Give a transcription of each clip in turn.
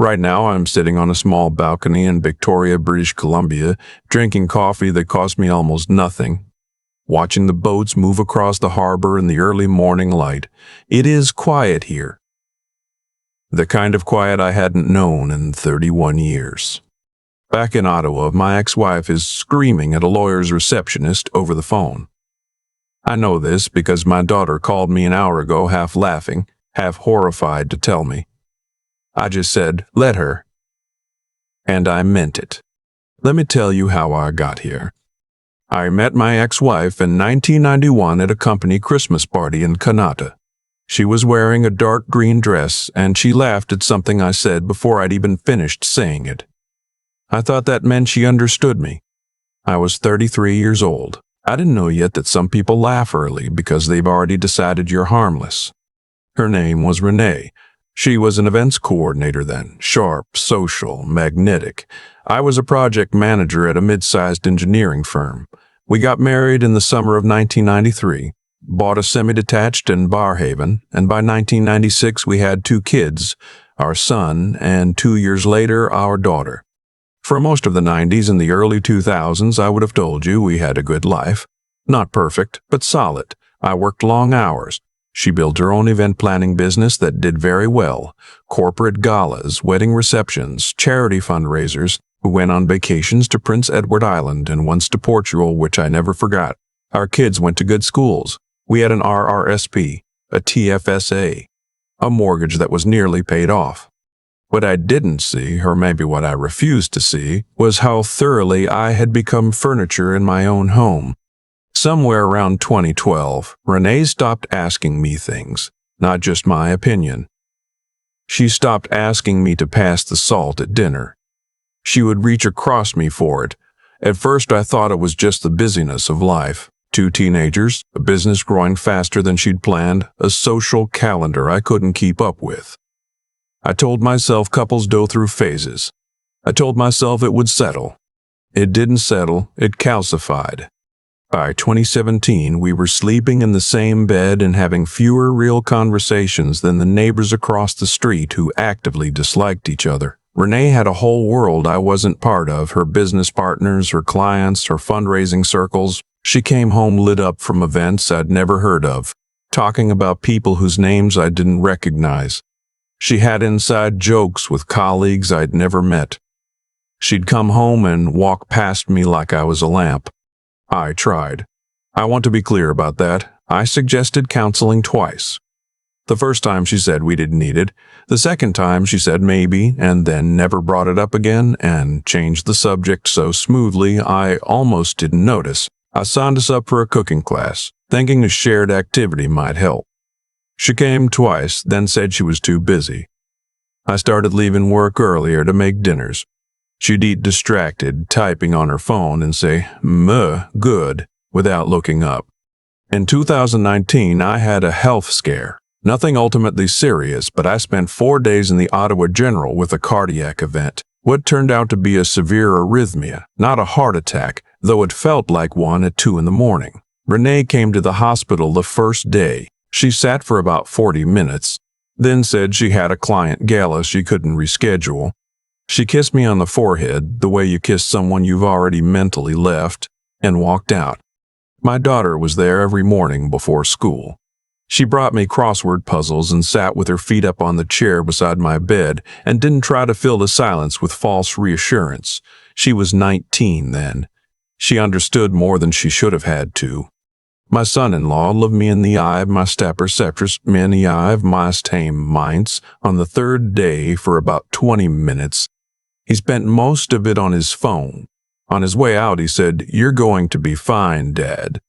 Right now, I'm sitting on a small balcony in Victoria, British Columbia, drinking coffee that cost me almost nothing, watching the boats move across the harbor in the early morning light. It is quiet here. The kind of quiet I hadn't known in 31 years. Back in Ottawa, my ex-wife is screaming at a lawyer's receptionist over the phone. I know this because my daughter called me an hour ago, half laughing, half horrified, to tell me. I just said, let her. And I meant it. Let me tell you how I got here. I met my ex-wife in 1991 at a company Christmas party in Kanata. She was wearing a dark green dress, and she laughed at something I said before I'd even finished saying it. I thought that meant she understood me. I was 33 years old. I didn't know yet that some people laugh early because they've already decided you're harmless. Her name was Renee. She was an events coordinator then, sharp, social, magnetic. I was a project manager at a mid-sized engineering firm. We got married in the summer of 1993, bought a semi-detached in Barrhaven, and by 1996 we had 2 kids, our son, and 2 years later, our daughter. For most of the 90s and the early 2000s, I would have told you we had a good life. Not perfect, but solid. I worked long hours. She built her own event planning business that did very well. Corporate galas, wedding receptions, charity fundraisers. We went on vacations to Prince Edward Island and once to Portugal, which I never forgot. Our kids went to good schools. We had an RRSP, a TFSA, a mortgage that was nearly paid off. What I didn't see, or maybe what I refused to see, was how thoroughly I had become furniture in my own home. Somewhere around 2012, Renee stopped asking me things, not just my opinion. She stopped asking me to pass the salt at dinner. She would reach across me for it. At first I thought it was just the busyness of life. 2 teenagers, a business growing faster than she'd planned, a social calendar I couldn't keep up with. I told myself couples go through phases. I told myself it would settle. It didn't settle, it calcified. By 2017, we were sleeping in the same bed and having fewer real conversations than the neighbors across the street who actively disliked each other. Renee had a whole world I wasn't part of, her business partners, her clients, her fundraising circles. She came home lit up from events I'd never heard of, talking about people whose names I didn't recognize. She had inside jokes with colleagues I'd never met. She'd come home and walk past me like I was a lamp. I tried. I want to be clear about that. I suggested counseling twice. The first time she said we didn't need it. The second time she said maybe, and then never brought it up again and changed the subject so smoothly I almost didn't notice. I signed us up for a cooking class, thinking a shared activity might help. She came twice, then said she was too busy. I started leaving work earlier to make dinners. She'd eat distracted, typing on her phone, and say, good, without looking up. In 2019, I had a health scare. Nothing ultimately serious, but I spent 4 days in the Ottawa General with a cardiac event. What turned out to be a severe arrhythmia, not a heart attack, though it felt like one at 2 in the morning. Renee came to the hospital the first day. She sat for about 40 minutes, then said she had a client gala she couldn't reschedule. She kissed me on the forehead, the way you kiss someone you've already mentally left, and walked out. My daughter was there every morning before school. She brought me crossword puzzles and sat with her feet up on the chair beside my bed and didn't try to fill the silence with false reassurance. She was 19 then. She understood more than she should have had to. My son-in-law looked me in the eye of my staperceptress, me in the eye of my tame minds, on the third day for about 20 minutes. He spent most of it on his phone. On his way out, he said, "You're going to be fine, Dad."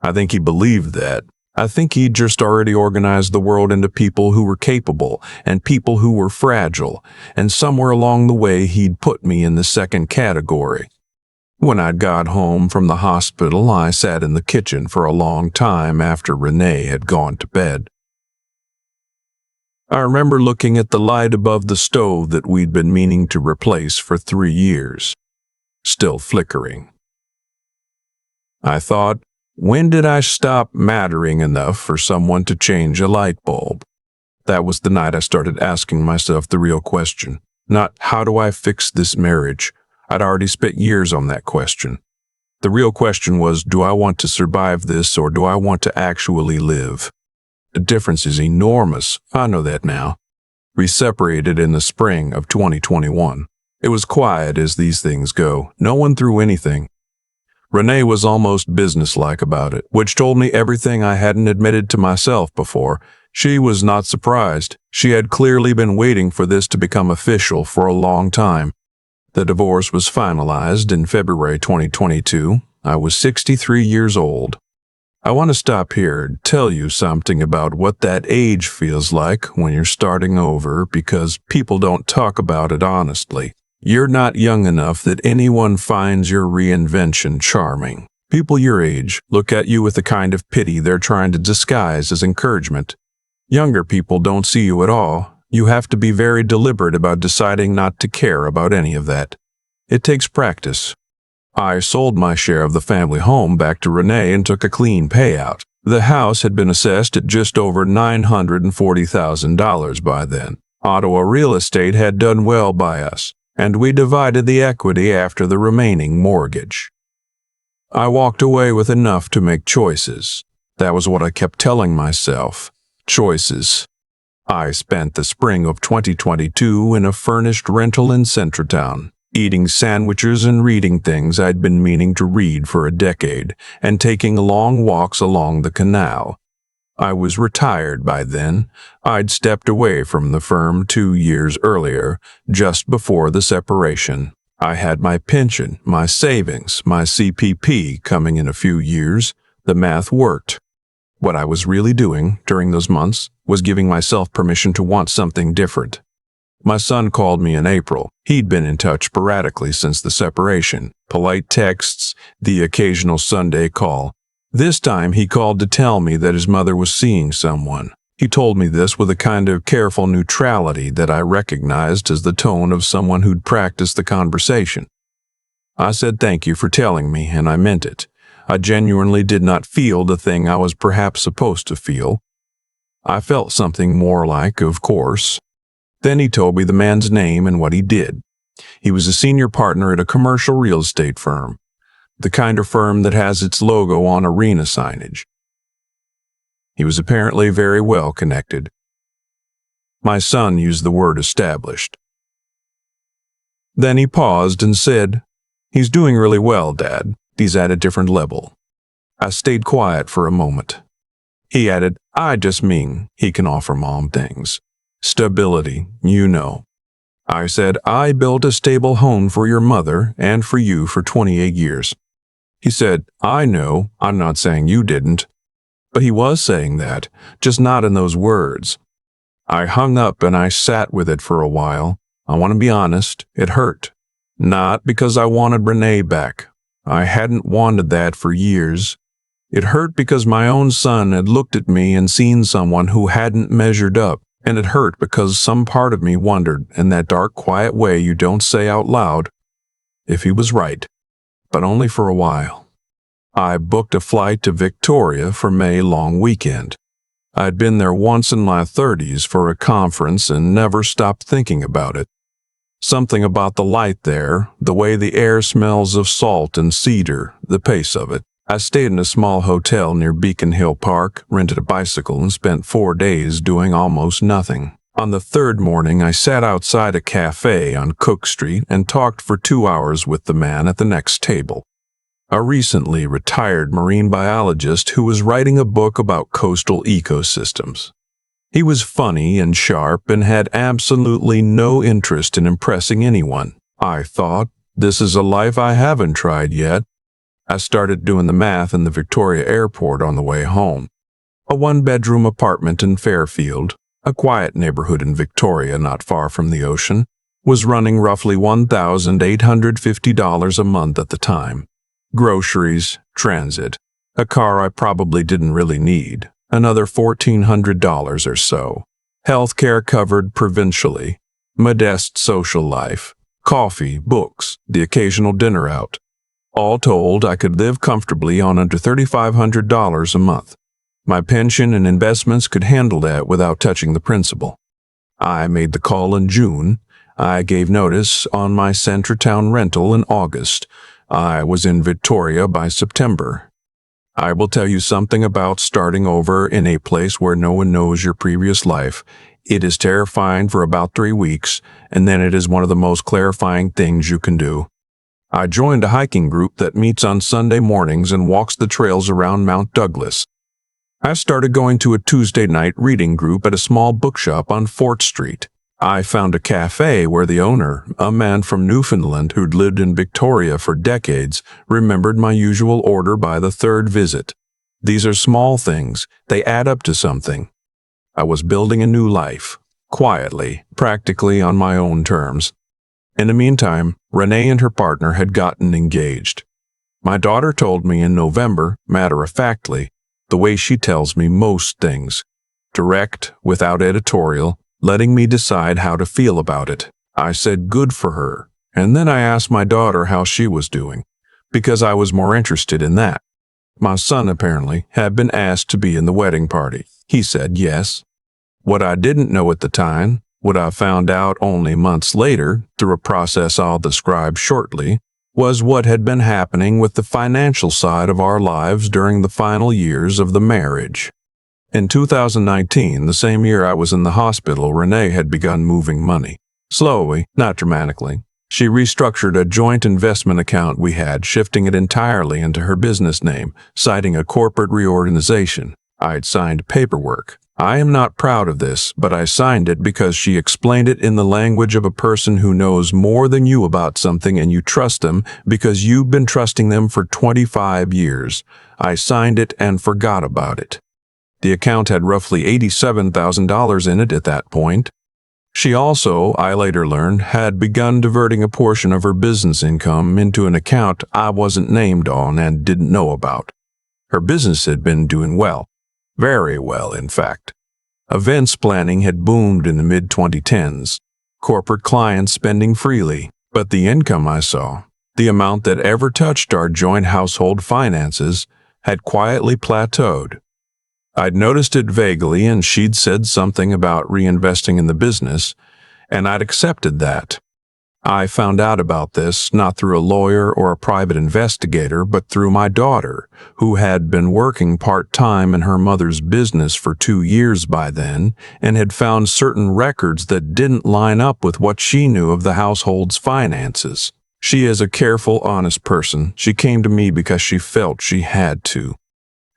I think he believed that. I think he'd just already organized the world into people who were capable and people who were fragile, and somewhere along the way he'd put me in the second category. When I'd got home from the hospital, I sat in the kitchen for a long time after Renee had gone to bed. I remember looking at the light above the stove that we'd been meaning to replace for 3 years, still flickering. I thought, when did I stop mattering enough for someone to change a light bulb? That was the night I started asking myself the real question. Not, how do I fix this marriage? I'd already spent years on that question. The real question was, do I want to survive this or do I want to actually live? The difference is enormous. I know that now. We separated in the spring of 2021. It was quiet as these things go. No one threw anything. Renee was almost businesslike about it, which told me everything I hadn't admitted to myself before. She was not surprised. She had clearly been waiting for this to become official for a long time. The divorce was finalized in February 2022. I was 63 years old. I want to stop here and tell you something about what that age feels like when you're starting over, because people don't talk about it honestly. You're not young enough that anyone finds your reinvention charming. People your age look at you with the kind of pity they're trying to disguise as encouragement. Younger people don't see you at all. You have to be very deliberate about deciding not to care about any of that. It takes practice. I sold my share of the family home back to Renee and took a clean payout. The house had been assessed at just over $940,000 by then. Ottawa real estate had done well by us, and we divided the equity after the remaining mortgage. I walked away with enough to make choices. That was what I kept telling myself. Choices. I spent the spring of 2022 in a furnished rental in Centretown, eating sandwiches and reading things I'd been meaning to read for a decade, and taking long walks along the canal. I was retired by then. I'd stepped away from the firm 2 years earlier, just before the separation. I had my pension, my savings, my CPP coming in a few years. The math worked. What I was really doing during those months was giving myself permission to want something different. My son called me in April. He'd been in touch sporadically since the separation. Polite texts, the occasional Sunday call. This time he called to tell me that his mother was seeing someone. He told me this with a kind of careful neutrality that I recognized as the tone of someone who'd practiced the conversation. I said thank you for telling me, and I meant it. I genuinely did not feel the thing I was perhaps supposed to feel. I felt something more like, of course. Then he told me the man's name and what he did. He was a senior partner at a commercial real estate firm, the kind of firm that has its logo on arena signage. He was apparently very well connected. My son used the word established. Then he paused and said, "He's doing really well, Dad. He's at a different level." I stayed quiet for a moment. He added, "I just mean he can offer Mom things. Stability, you know." I said, "I built a stable home for your mother and for you for 28 years. He said, "I know, I'm not saying you didn't." But he was saying that, just not in those words. I hung up and I sat with it for a while. I want to be honest, it hurt. Not because I wanted Renee back. I hadn't wanted that for years. It hurt because my own son had looked at me and seen someone who hadn't measured up. And it hurt because some part of me wondered, in that dark, quiet way you don't say out loud, if he was right. But only for a while. I booked a flight to Victoria for May long weekend. I'd been there once in my 30s for a conference and never stopped thinking about it. Something about the light there, the way the air smells of salt and cedar, the pace of it. I stayed in a small hotel near Beacon Hill Park, rented a bicycle, and spent 4 days doing almost nothing. On the third morning, I sat outside a cafe on Cook Street and talked for 2 hours with the man at the next table, a recently retired marine biologist who was writing a book about coastal ecosystems. He was funny and sharp and had absolutely no interest in impressing anyone. I thought, this is a life I haven't tried yet. I started doing the math in the Victoria Airport on the way home. A 1-bedroom apartment in Fairfield, a quiet neighborhood in Victoria not far from the ocean, was running roughly $1,850 a month at the time. Groceries, transit, a car I probably didn't really need, another $1,400 or so. Healthcare covered provincially, modest social life, coffee, books, the occasional dinner out. All told, I could live comfortably on under $3,500 a month. My pension and investments could handle that without touching the principal. I made the call in June. I gave notice on my Centretown rental in August. I was in Victoria by September. I will tell you something about starting over in a place where no one knows your previous life. It is terrifying for about 3 weeks, and then it is one of the most clarifying things you can do. I joined a hiking group that meets on Sunday mornings and walks the trails around Mount Douglas. I started going to a Tuesday night reading group at a small bookshop on Fort Street. I found a cafe where the owner, a man from Newfoundland who'd lived in Victoria for decades, remembered my usual order by the third visit. These are small things. They add up to something. I was building a new life, quietly, practically on my own terms. In the meantime, Renee and her partner had gotten engaged. My daughter told me in November, matter-of-factly, the way she tells me most things. Direct, without editorial, letting me decide how to feel about it. I said good for her, and then I asked my daughter how she was doing, because I was more interested in that. My son, apparently, had been asked to be in the wedding party. He said yes. What I didn't know at the time, what I found out only months later, through a process I'll describe shortly, was what had been happening with the financial side of our lives during the final years of the marriage. In 2019, the same year I was in the hospital, Renee had begun moving money. Slowly, not dramatically. She restructured a joint investment account we had, shifting it entirely into her business name, citing a corporate reorganization. I'd signed paperwork. I am not proud of this, but I signed it because she explained it in the language of a person who knows more than you about something and you trust them because you've been trusting them for 25 years. I signed it and forgot about it. The account had roughly $87,000 in it at that point. She also, I later learned, had begun diverting a portion of her business income into an account I wasn't named on and didn't know about. Her business had been doing well. Very well, in fact. Events planning had boomed in the mid-2010s. Corporate clients spending freely. But the income I saw, the amount that ever touched our joint household finances, had quietly plateaued. I'd noticed it vaguely, and she'd said something about reinvesting in the business, and I'd accepted that. I found out about this not through a lawyer or a private investigator, but through my daughter, who had been working part-time in her mother's business for 2 years by then, and had found certain records that didn't line up with what she knew of the household's finances. She is a careful, honest person. She came to me because she felt she had to.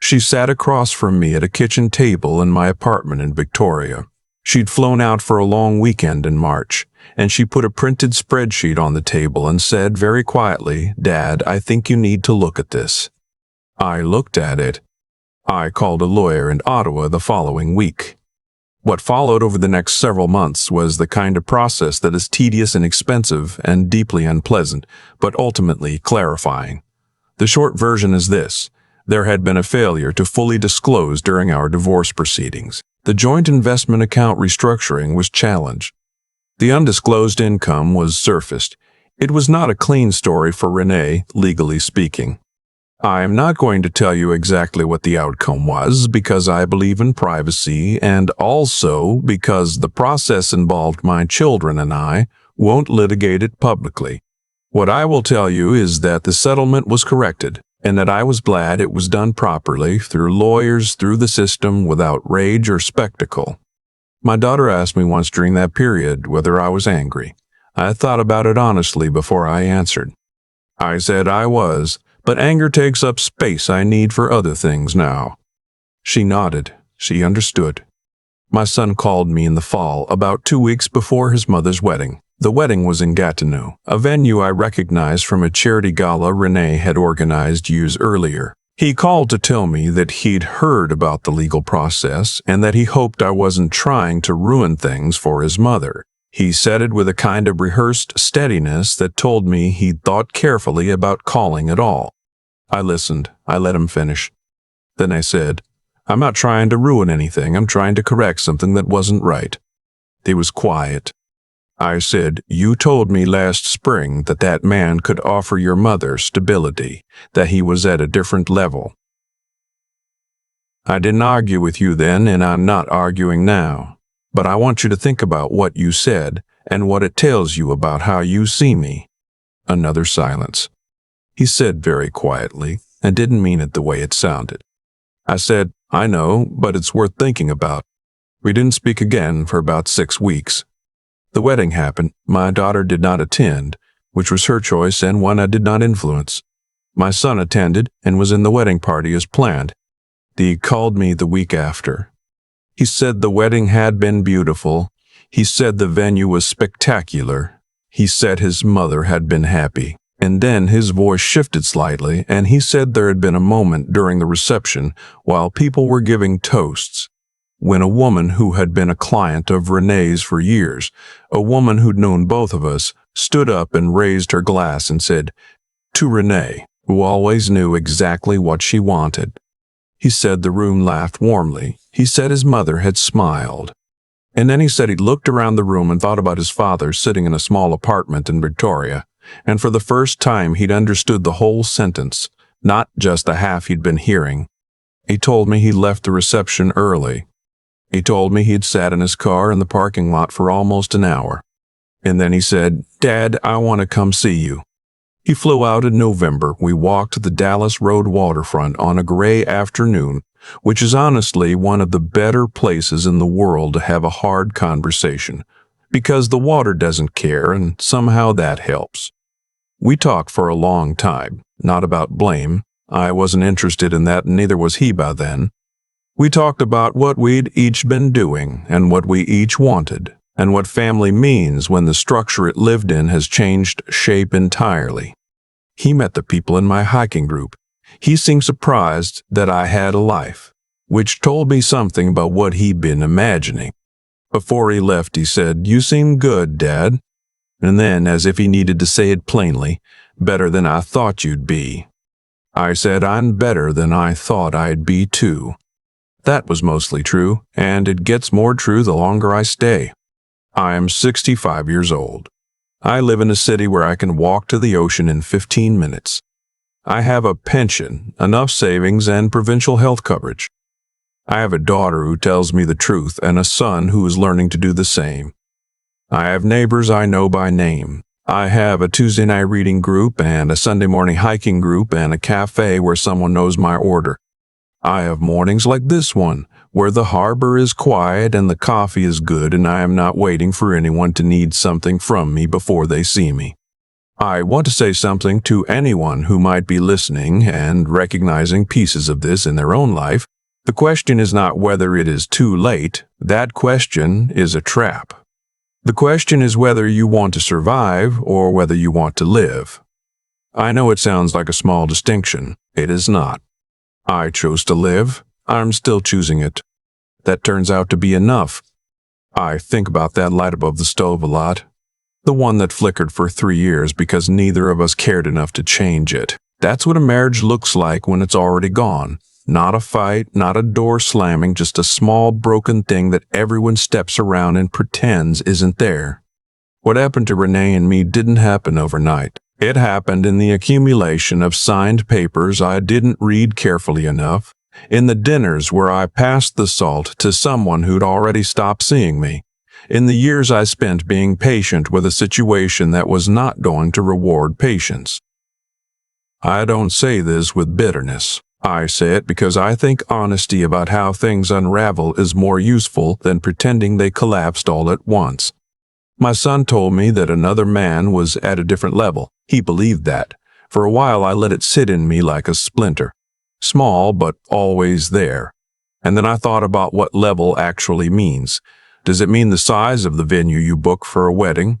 She sat across from me at a kitchen table in my apartment in Victoria. She'd flown out for a long weekend in March, and she put a printed spreadsheet on the table and said very quietly, "Dad, I think you need to look at this." I looked at it. I called a lawyer in Ottawa the following week. What followed over the next several months was the kind of process that is tedious and expensive and deeply unpleasant, but ultimately clarifying. The short version is this. There had been a failure to fully disclose during our divorce proceedings. The joint investment account restructuring was challenged. The undisclosed income was surfaced. It was not a clean story for Renee, legally speaking. I am not going to tell you exactly what the outcome was because I believe in privacy and also because the process involved my children and I won't litigate it publicly. What I will tell you is that the settlement was corrected, and that I was glad it was done properly, through lawyers, through the system, without rage or spectacle. My daughter asked me once during that period whether I was angry. I thought about it honestly before I answered. I said I was, but anger takes up space I need for other things now. She nodded. She understood. My son called me in the fall, about 2 weeks before his mother's wedding. The wedding was in Gatineau, a venue I recognized from a charity gala Renee had organized years earlier. He called to tell me that he'd heard about the legal process and that he hoped I wasn't trying to ruin things for his mother. He said it with a kind of rehearsed steadiness that told me he'd thought carefully about calling at all. I listened. I let him finish. Then I said, "I'm not trying to ruin anything. I'm trying to correct something that wasn't right." He was quiet. I said, "You told me last spring that that man could offer your mother stability, that he was at a different level. I didn't argue with you then, and I'm not arguing now. But I want you to think about what you said and what it tells you about how you see me." Another silence. He said very quietly, and didn't mean it the way it sounded. I said, "I know, but it's worth thinking about." We didn't speak again for about 6 weeks. The wedding happened. My daughter did not attend, which was her choice and one I did not influence. My son attended and was in the wedding party as planned. He called me the week after. He said the wedding had been beautiful. He said the venue was spectacular. He said his mother had been happy. And then his voice shifted slightly, and he said there had been a moment during the reception while people were giving toasts, when a woman who had been a client of Renee's for years, a woman who'd known both of us, stood up and raised her glass and said, "To Renee, who always knew exactly what she wanted." He said the room laughed warmly. He said his mother had smiled. And then he said he'd looked around the room and thought about his father sitting in a small apartment in Victoria, and for the first time he'd understood the whole sentence, not just the half he'd been hearing. He told me he left the reception early. He told me he'd sat in his car in the parking lot for almost an hour. And then he said, "Dad, I want to come see you." He flew out in November. We walked the Dallas Road waterfront on a gray afternoon, which is honestly one of the better places in the world to have a hard conversation, because the water doesn't care, and somehow that helps. We talked for a long time, not about blame. I wasn't interested in that, and neither was he by then. We talked about what we'd each been doing, and what we each wanted, and what family means when the structure it lived in has changed shape entirely. He met the people in my hiking group. He seemed surprised that I had a life, which told me something about what he'd been imagining. Before he left, he said, "You seem good, Dad." And then, as if he needed to say it plainly, "Better than I thought you'd be." I said, "I'm better than I thought I'd be too." That was mostly true, and it gets more true the longer I stay. I am 65 years old. I live in a city where I can walk to the ocean in 15 minutes. I have a pension, enough savings, and provincial health coverage. I have a daughter who tells me the truth and a son who is learning to do the same. I have neighbors I know by name. I have a Tuesday night reading group and a Sunday morning hiking group and a cafe where someone knows my order. I have mornings like this one, where the harbor is quiet and the coffee is good and I am not waiting for anyone to need something from me before they see me. I want to say something to anyone who might be listening and recognizing pieces of this in their own life. The question is not whether it is too late. That question is a trap. The question is whether you want to survive or whether you want to live. I know it sounds like a small distinction. It is not. I chose to live. I'm still choosing it. That turns out to be enough. I think about that light above the stove a lot. The one that flickered for 3 years because neither of us cared enough to change it. That's what a marriage looks like when it's already gone. Not a fight, not a door slamming, just a small broken thing that everyone steps around and pretends isn't there. What happened to Renee and me didn't happen overnight. It happened in the accumulation of signed papers I didn't read carefully enough, in the dinners where I passed the salt to someone who'd already stopped seeing me, in the years I spent being patient with a situation that was not going to reward patience. I don't say this with bitterness. I say it because I think honesty about how things unravel is more useful than pretending they collapsed all at once. My son told me that another man was at a different level. He believed that. For a while I let it sit in me like a splinter. Small, but always there. And then I thought about what level actually means. Does it mean the size of the venue you book for a wedding?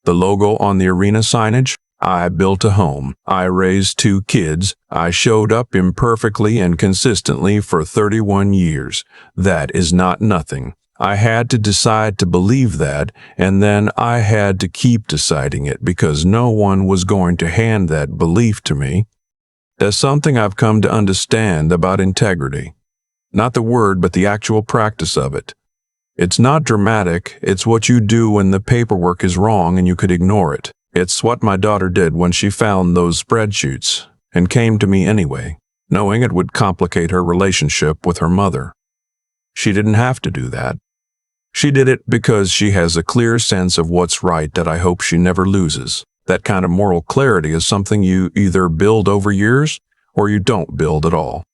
The logo on the arena signage? I built a home. I raised 2 kids. I showed up imperfectly and consistently for 31 years. That is not nothing. I had to decide to believe that, and then I had to keep deciding it because no one was going to hand that belief to me. There's something I've come to understand about integrity. Not the word, but the actual practice of it. It's not dramatic. It's what you do when the paperwork is wrong and you could ignore it. It's what my daughter did when she found those spreadsheets and came to me anyway, knowing it would complicate her relationship with her mother. She didn't have to do that. She did it because she has a clear sense of what's right that I hope she never loses. That kind of moral clarity is something you either build over years or you don't build at all.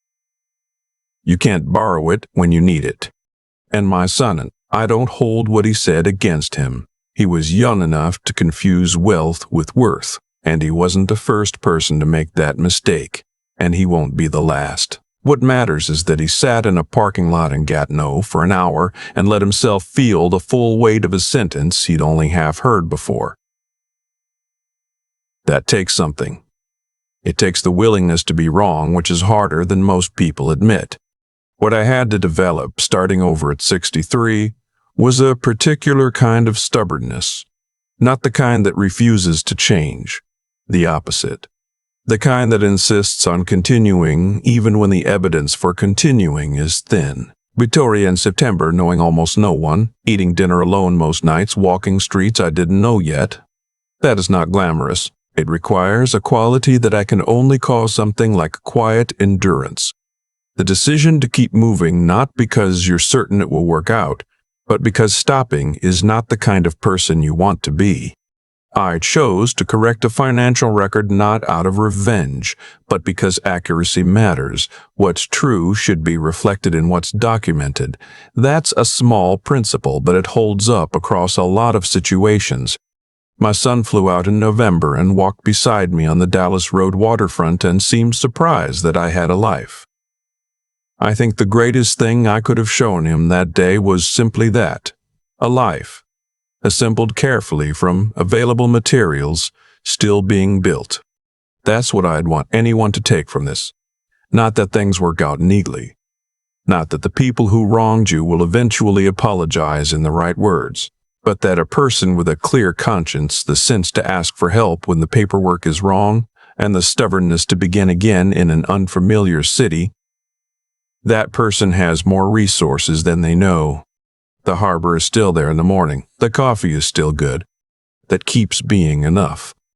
You can't borrow it when you need it. And my son, I don't hold what he said against him. He was young enough to confuse wealth with worth, and he wasn't the first person to make that mistake, and he won't be the last. What matters is that he sat in a parking lot in Gatineau for an hour and let himself feel the full weight of a sentence he'd only half heard before. That takes something. It takes the willingness to be wrong, which is harder than most people admit. What I had to develop, starting over at 63, was a particular kind of stubbornness. Not the kind that refuses to change. The opposite. The kind that insists on continuing even when the evidence for continuing is thin. Victoria in September, knowing almost no one, eating dinner alone most nights, walking streets I didn't know yet. That is not glamorous. It requires a quality that I can only call something like quiet endurance. The decision to keep moving not because you're certain it will work out, but because stopping is not the kind of person you want to be. I chose to correct a financial record not out of revenge, but because accuracy matters. What's true should be reflected in what's documented. That's a small principle, but it holds up across a lot of situations. My son flew out in November and walked beside me on the Dallas Road waterfront and seemed surprised that I had a life. I think the greatest thing I could have shown him that day was simply that, a life, assembled carefully from available materials, still being built. That's what I'd want anyone to take from this. Not that things work out neatly. Not that the people who wronged you will eventually apologize in the right words, but that a person with a clear conscience, the sense to ask for help when the paperwork is wrong, and the stubbornness to begin again in an unfamiliar city, that person has more resources than they know. The harbor is still there in the morning. The coffee is still good. That keeps being enough.